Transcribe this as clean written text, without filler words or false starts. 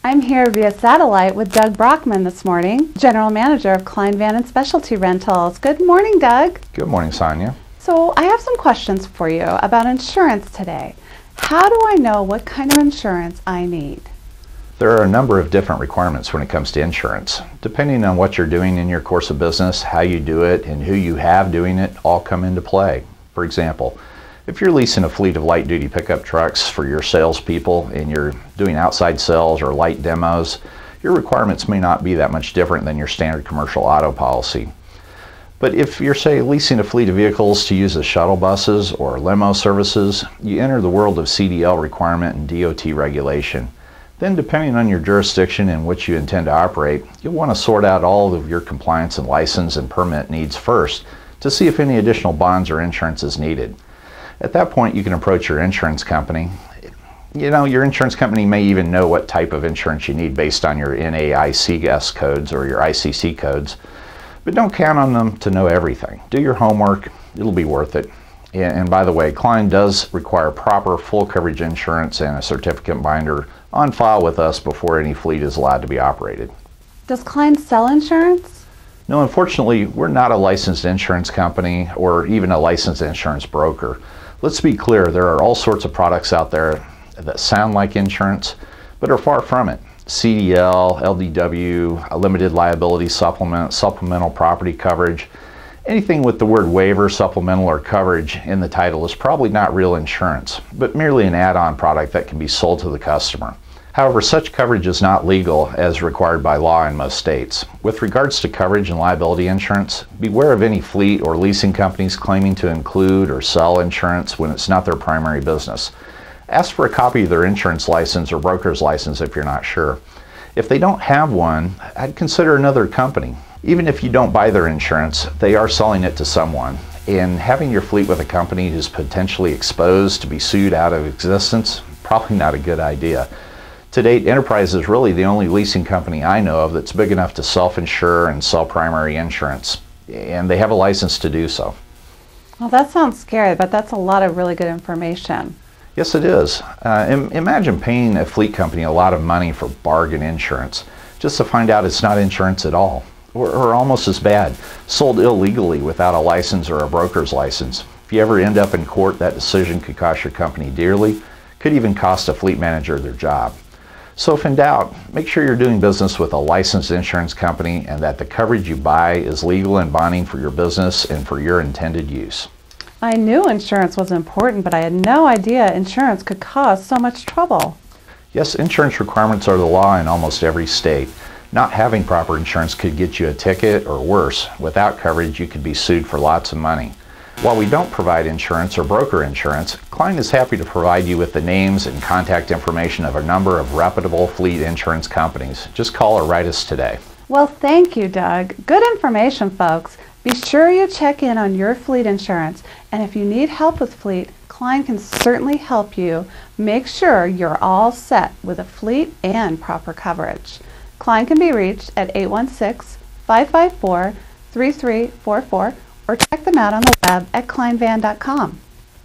I'm here via satellite with Doug Brockman this morning, General Manager of Kline Van Specialty Rentals. Good morning, Doug. Good morning, Sonia. So I have some questions for you about insurance today. How do I know what kind of insurance I need? There are a number of different requirements when it comes to insurance. Depending on what you're doing in your course of business, how you do it, and who you have doing it all come into play. For example, if you're leasing a fleet of light-duty pickup trucks for your salespeople and you're doing outside sales or light demos, your requirements may not be that much different than your standard commercial auto policy. But if you're, say, leasing a fleet of vehicles to use as shuttle buses or limo services, you enter the world of CDL requirement and DOT regulation. Then, depending on your jurisdiction in which you intend to operate, you'll want to sort out all of your compliance and license and permit needs first to see if any additional bonds or insurance is needed. At that point, you can approach your insurance company. Your insurance company may even know what type of insurance you need based on your NAICS codes or your ICC codes, but don't count on them to know everything. Do your homework, it'll be worth it. And by the way, Kline does require proper full coverage insurance and a certificate binder on file with us before any fleet is allowed to be operated. Does Kline sell insurance? No, unfortunately, we're not a licensed insurance company or even a licensed insurance broker. Let's be clear, there are all sorts of products out there that sound like insurance, but are far from it. CDL, LDW, a limited liability supplement, supplemental property coverage. Anything with the word waiver, supplemental, or coverage in the title is probably not real insurance, but merely an add-on product that can be sold to the customer. However, such coverage is not legal as required by law in most states. With regards to coverage and liability insurance, beware of any fleet or leasing companies claiming to include or sell insurance when it's not their primary business. Ask for a copy of their insurance license or broker's license if you're not sure. If they don't have one, I'd consider another company. Even if you don't buy their insurance, they are selling it to someone. And having your fleet with a company who's potentially exposed to be sued out of existence, probably not a good idea. To date, Enterprise is really the only leasing company I know of that's big enough to self-insure and sell primary insurance. And they have a license to do so. Well, that sounds scary, but that's a lot of really good information. Yes, it is. Imagine paying a fleet company a lot of money for bargain insurance just to find out it's not insurance at all. Or almost as bad, sold illegally without a license or a broker's license. If you ever end up in court, that decision could cost your company dearly, could even cost a fleet manager their job. So if in doubt, make sure you're doing business with a licensed insurance company and that the coverage you buy is legal and binding for your business and for your intended use. I knew insurance was important, but I had no idea insurance could cause so much trouble. Yes, insurance requirements are the law in almost every state. Not having proper insurance could get you a ticket, or worse, without coverage you could be sued for lots of money. While we don't provide insurance or broker insurance, Kline is happy to provide you with the names and contact information of a number of reputable fleet insurance companies. Just call or write us today. Well, thank you, Doug. Good information, folks. Be sure you check in on your fleet insurance, and if you need help with fleet, Kline can certainly help you make sure you're all set with a fleet and proper coverage. Kline can be reached at 816-554-3344 or check them out on the web at klinevan.com.